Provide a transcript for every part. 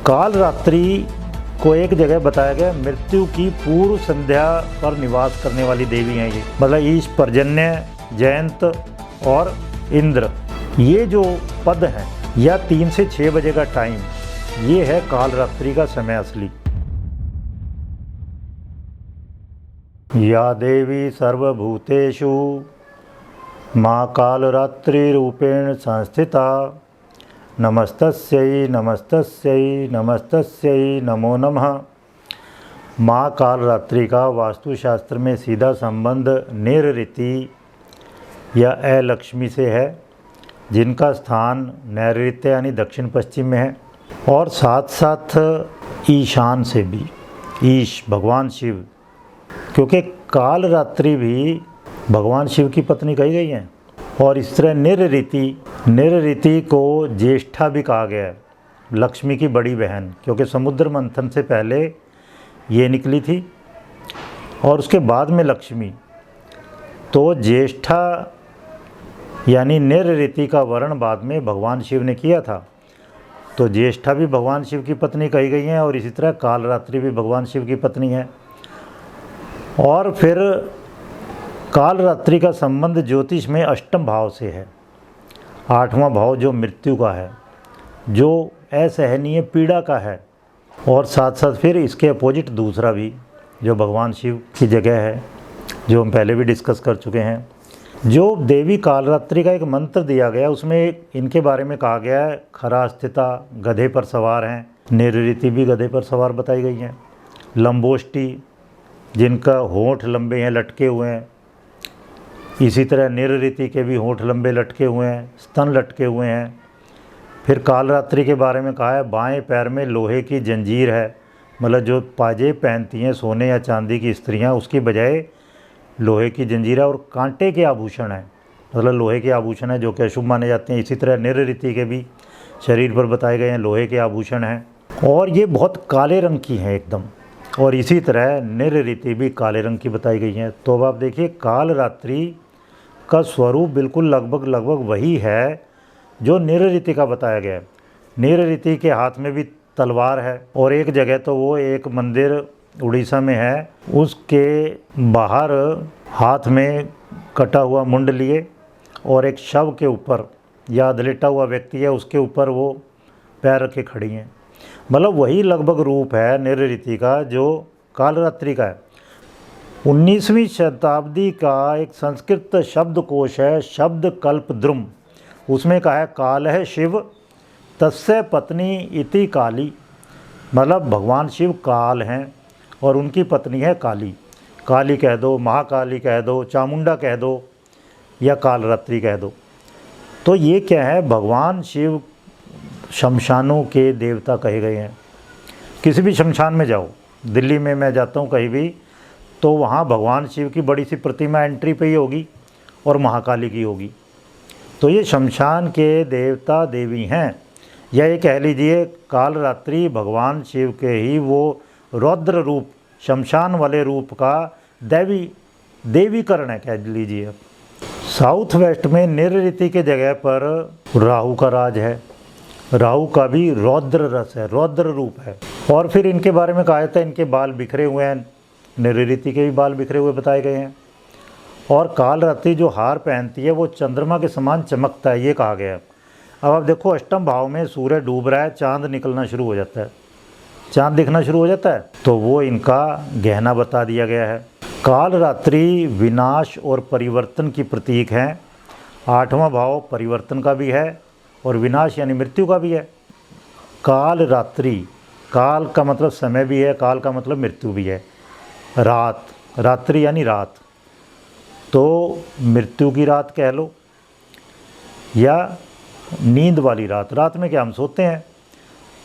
काल रात्रि को एक जगह बताया गया, मृत्यु की पूर्व संध्या पर निवास करने वाली देवी हैं ये, मतलब ईश, पर्जन्य, जयंत और इंद्र, ये जो पद हैं या 3 से 6 बजे का टाइम, ये है काल रात्रि का समय असली। या देवी सर्वभूतेषु माँ कालरात्रि रूपेण संस्थिता, नमस्तस्यै नमस्तस्यै नमस्तस्यै नमो नमः। माँ कालरात्रि का वास्तुशास्त्र में सीधा संबंध नैऋति या अलक्ष्मी से है, जिनका स्थान नैऋत्य यानी दक्षिण पश्चिम में है, और साथ साथ ईशान से भी, ईश भगवान शिव, क्योंकि काल रात्रि भी भगवान शिव की पत्नी कही गई हैं। और इस तरह नैऋति को ज्येष्ठा भी कहा गया है, लक्ष्मी की बड़ी बहन, क्योंकि समुद्र मंथन से पहले ये निकली थी और उसके बाद में लक्ष्मी। तो ज्येष्ठा यानी नैऋति का वर्ण बाद में भगवान शिव ने किया था, तो ज्येष्ठा भी भगवान शिव की पत्नी कही गई हैं, और इसी तरह कालरात्रि भी भगवान शिव की पत्नी है। और फिर कालरात्रि का संबंध ज्योतिष में अष्टम भाव से है। 8वां भाव जो मृत्यु का है, जो असहनीय पीड़ा का है, और साथ साथ फिर इसके अपोजिट दूसरा भी जो भगवान शिव की जगह है, जो हम पहले भी डिस्कस कर चुके हैं। जो देवी कालरात्रि का एक मंत्र दिया गया, उसमें इनके बारे में कहा गया है, खरा स्थिता गधे पर सवार हैं, नैऋति भी गधे पर सवार बताई गई हैं, लंबोष्टी जिनका होंठ लंबे हैं, लटके हुए हैं, इसी तरह नैऋति के भी होंठ लंबे लटके हुए हैं, स्तन लटके हुए हैं। फिर कालरात्रि के बारे में कहा है, बाएं पैर में लोहे की जंजीर है, मतलब जो पाजेब पहनती हैं सोने या चांदी की स्त्रियां, उसकी बजाय लोहे की जंजीर है, और कांटे के आभूषण हैं, मतलब लोहे के आभूषण हैं जो कि अशुभ माने जाते हैं। इसी तरह नैऋति के भी शरीर पर बताए गए हैं लोहे के आभूषण हैं, और ये बहुत काले रंग की हैं एकदम, और इसी तरह नैऋति भी काले रंग की बताई गई हैं। तो अब आप देखिए, कालरात्रि का स्वरूप बिल्कुल लगभग वही है जो नैऋति का बताया गया है। नैऋति के हाथ में भी तलवार है, और एक जगह तो वो एक मंदिर उड़ीसा में है, उसके बाहर हाथ में कटा हुआ मुंड लिए और एक शव के ऊपर या अधलेटा हुआ व्यक्ति है, उसके ऊपर वो पैर रखे खड़ी हैं। मतलब वही लगभग रूप है नैऋति का जो कालरात्रि का है। 19वीं शताब्दी का एक संस्कृत शब्दकोश है, शब्द कल्पद्रुम, उसमें कहा है, काल है शिव तस्य पत्नी इति काली, मतलब भगवान शिव काल हैं और उनकी पत्नी है काली। काली कह दो, महाकाली कह दो, चामुंडा कह दो, या कालरात्रि कह दो। तो ये क्या है, भगवान शिव शमशानों के देवता कहे गए हैं। किसी भी शमशान में जाओ, दिल्ली में मैं जाता हूँ कहीं भी, तो वहाँ भगवान शिव की बड़ी सी प्रतिमा एंट्री पे ही होगी और महाकाली की होगी। तो ये शमशान के देवता देवी हैं, या ये कह लीजिए कालरात्रि भगवान शिव के ही वो रौद्र रूप, शमशान वाले रूप का देवीकरण है, कह लीजिए। साउथ वेस्ट में नैऋति के जगह पर राहु का राज है, राहु का भी रौद्र रस है, रौद्र रूप है। और फिर इनके बारे में कहा जाता है, इनके बाल बिखरे हुए हैं, नैऋति के भी बाल बिखरे हुए बताए गए हैं। और कालरात्रि जो हार पहनती है वो चंद्रमा के समान चमकता है, ये कहा गया है। अब आप देखो, अष्टम भाव में सूर्य डूब रहा है, चांद निकलना शुरू हो जाता है, चांद दिखना शुरू हो जाता है, तो वो इनका गहना बता दिया गया है। कालरात्रि विनाश और परिवर्तन की प्रतीक हैं। 8वां भाव परिवर्तन का भी है और विनाश यानी मृत्यु का भी है। कालरात्रि, काल का मतलब समय भी है, काल का मतलब मृत्यु भी है। रात, रात्रि यानी रात, तो मृत्यु की रात कह लो या नींद वाली रात। रात में क्या हम सोते हैं,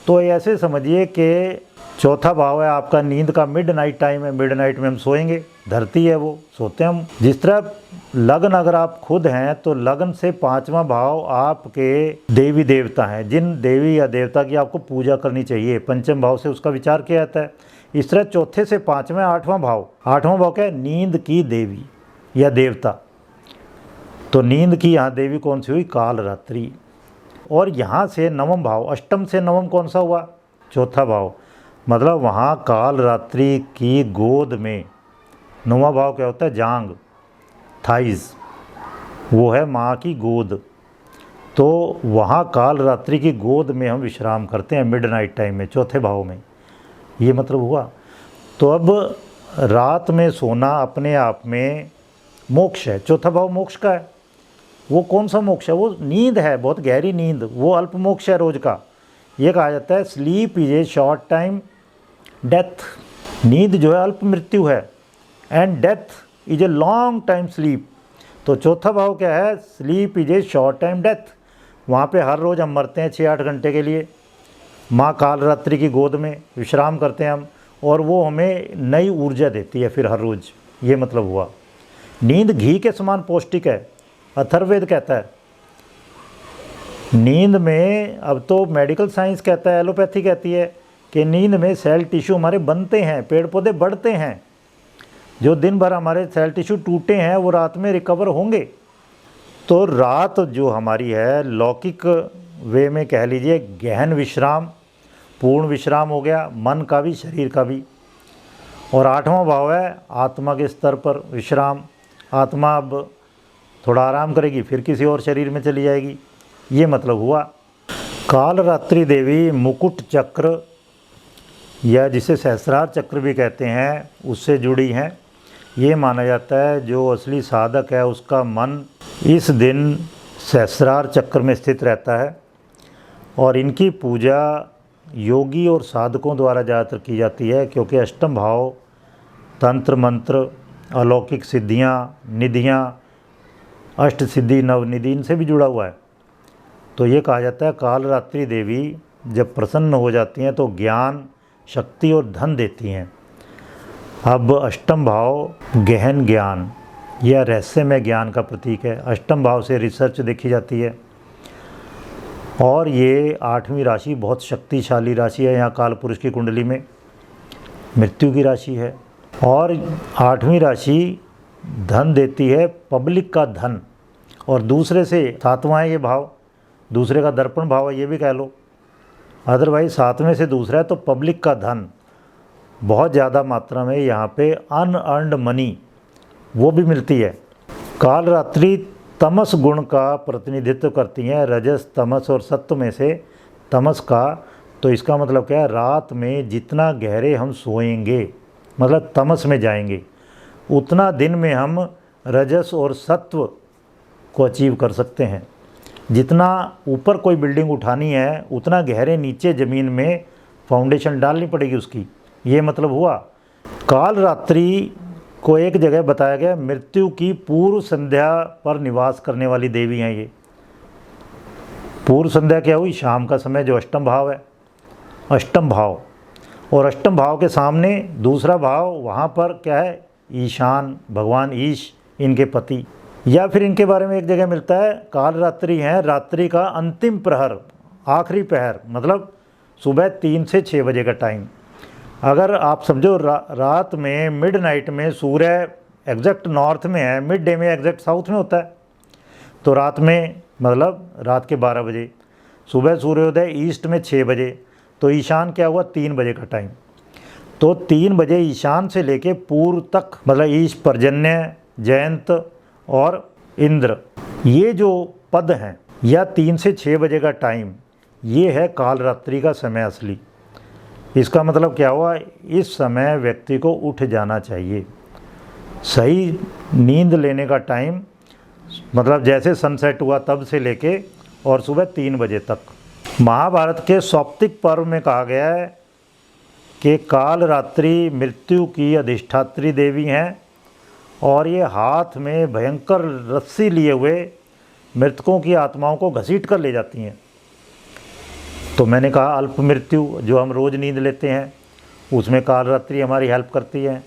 तो ऐसे समझिए कि चौथा भाव है आपका नींद का, मिड नाइट टाइम है, मिड नाइट में हम सोएंगे, धरती है वो, सोते हम। जिस तरह लग्न अगर आप खुद हैं तो लग्न से 5वां भाव आपके देवी देवता हैं, जिन देवी या देवता की आपको पूजा करनी चाहिए, पंचम भाव से उसका विचार किया जाता है। इस तरह चौथे से 5वें 8वां भाव, 8वां भाव क्या है, नींद की देवी या देवता। तो नींद की यहाँ देवी कौन सी हुई, कालरात्रि। और यहाँ से 9वां भाव, अष्टम से 9वां कौन सा हुआ, चौथा भाव, मतलब वहाँ काल रात्रि की गोद में, 9वां भाव क्या होता है, जांग, थाइज, वो है माँ की गोद। तो वहाँ काल रात्रि की गोद में हम विश्राम करते हैं मिडनाइट टाइम में, चौथे भाव में, ये मतलब हुआ। तो अब रात में सोना अपने आप में मोक्ष है, चौथा भाव मोक्ष का है। वो कौन सा मोक्ष है, वो नींद है, बहुत गहरी नींद, वो अल्प मोक्ष है रोज का। ये कहा जाता है sleep is a short time death, नींद जो है अल्प मृत्यु है, and death is a long time sleep. तो चौथा भाव क्या है, sleep is a short time death. वहाँ पे हर रोज़ हम मरते हैं 6-8 घंटे के लिए, माँ काल रात्रि की गोद में विश्राम करते हैं हम, और वो हमें नई ऊर्जा देती है फिर हर रोज़, ये मतलब हुआ। नींद घी के समान पौष्टिक है, अथर्ववेद कहता है। नींद में, अब तो मेडिकल साइंस कहता है, एलोपैथी कहती है कि नींद में सेल टिश्यू हमारे बनते हैं, पेड़ पौधे बढ़ते हैं। जो दिन भर हमारे सेल टिश्यू टूटे हैं वो रात में रिकवर होंगे। तो रात जो हमारी है, लौकिक वे में कह लीजिए गहन विश्राम, पूर्ण विश्राम हो गया, मन का भी शरीर का भी। और 8वां भाव है आत्मा के स्तर पर विश्राम, आत्मा अब थोड़ा आराम करेगी, फिर किसी और शरीर में चली जाएगी, ये मतलब हुआ। काल रात्रि देवी मुकुट चक्र, या जिसे सहस्रार चक्र भी कहते हैं, उससे जुड़ी हैं। ये माना जाता है जो असली साधक है उसका मन इस दिन सहस्रार चक्र में स्थित रहता है, और इनकी पूजा योगी और साधकों द्वारा ज़्यादातर की जाती है, क्योंकि अष्टम भाव तंत्र मंत्र, अलौकिक सिद्धियाँ, निधियाँ, अष्ट सिद्धि नवनिधि, इनसे भी जुड़ा हुआ है। तो ये कहा जाता है काल रात्रि देवी जब प्रसन्न हो जाती हैं तो ज्ञान, शक्ति और धन देती हैं। अब अष्टम भाव गहन ज्ञान या रहस्यमय ज्ञान का प्रतीक है। अष्टम भाव से रिसर्च देखी जाती है, और ये 8वीं राशि बहुत शक्तिशाली राशि है। यहाँ काल पुरुष की कुंडली में मृत्यु की राशि है, और 8वीं राशि धन देती है, पब्लिक का धन। और दूसरे से 7वां है ये भाव, दूसरे का दर्पण भाव है, ये भी कह लो। अदरवाइज 7वें से दूसरा है, तो पब्लिक का धन बहुत ज़्यादा मात्रा में यहाँ पे अनअर्न्ड मनी वो भी मिलती है। काल रात्रि तमस गुण का प्रतिनिधित्व करती हैं, रजस, तमस और सत्व में से तमस का। तो इसका मतलब क्या है, रात में जितना गहरे हम सोएंगे, मतलब तमस में जाएंगे, उतना दिन में हम रजस और सत्व को अचीव कर सकते हैं। जितना ऊपर कोई बिल्डिंग उठानी है, उतना गहरे नीचे ज़मीन में फाउंडेशन डालनी पड़ेगी उसकी, ये मतलब हुआ। काल रात्रि को एक जगह बताया गया मृत्यु की पूर्व संध्या पर निवास करने वाली देवी हैं ये। पूर्व संध्या क्या हुई, शाम का समय, जो अष्टम भाव है, अष्टम भाव। और अष्टम भाव के सामने दूसरा भाव, वहाँ पर क्या है, ईशान, भगवान ईश, इनके पति। या फिर इनके बारे में एक जगह मिलता है काल रात्रि है रात्रि का अंतिम प्रहर, आखिरी पहर, मतलब सुबह 3 से 6 बजे का टाइम। अगर आप समझो रात में मिडनाइट में सूर्य एग्जैक्ट नॉर्थ में है, मिड डे में एग्जैक्ट साउथ में होता है, तो रात में मतलब रात के 12 बजे, सुबह सूर्योदय ईस्ट में 6 बजे, तो ईशान क्या हुआ, 3 बजे का टाइम। तो 3 बजे ईशान से लेके पूर्व तक, मतलब ईश, पर्जन्य, जयंत और इंद्र, ये जो पद हैं, या 3 से 6 बजे का टाइम, ये है काल रात्रि का समय असली। इसका मतलब क्या हुआ, इस समय व्यक्ति को उठ जाना चाहिए। सही नींद लेने का टाइम मतलब जैसे सनसेट हुआ तब से लेके और सुबह 3 बजे तक। महाभारत के सौप्तिक पर्व में कहा गया है कि काल रात्रि मृत्यु की अधिष्ठात्री देवी हैं, और ये हाथ में भयंकर रस्सी लिए हुए मृतकों की आत्माओं को घसीट कर ले जाती हैं। तो मैंने कहा अल्प मृत्यु जो हम रोज़ नींद लेते हैं, उसमें काल रात्रि हमारी हेल्प करती है।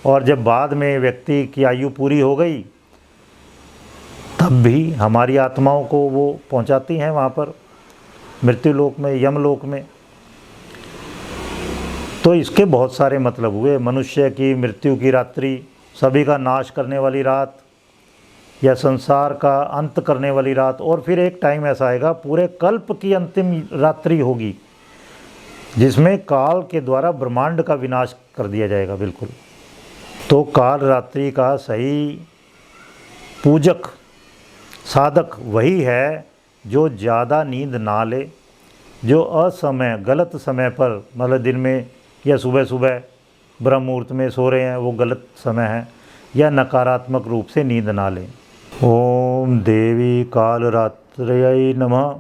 और जब बाद में व्यक्ति की आयु पूरी हो गई, तब भी हमारी आत्माओं को वो पहुंचाती हैं वहाँ पर मृत्यु लोक में, यमलोक में। तो इसके बहुत सारे मतलब हुए। मनुष्य की मृत्यु की रात्रि, सभी का नाश करने वाली रात, या संसार का अंत करने वाली रात। और फिर एक टाइम ऐसा आएगा, पूरे कल्प की अंतिम रात्रि होगी, जिसमें काल के द्वारा ब्रह्मांड का विनाश कर दिया जाएगा। बिल्कुल। तो काल रात्रि का सही पूजक साधक वही है जो ज़्यादा नींद ना ले, जो असमय गलत समय पर, मतलब दिन में या सुबह सुबह ब्रह्म मुहूर्त में सो रहे हैं, वो गलत समय है, या नकारात्मक रूप से नींद ना लें। ओम देवी कालरात्रयै नमः।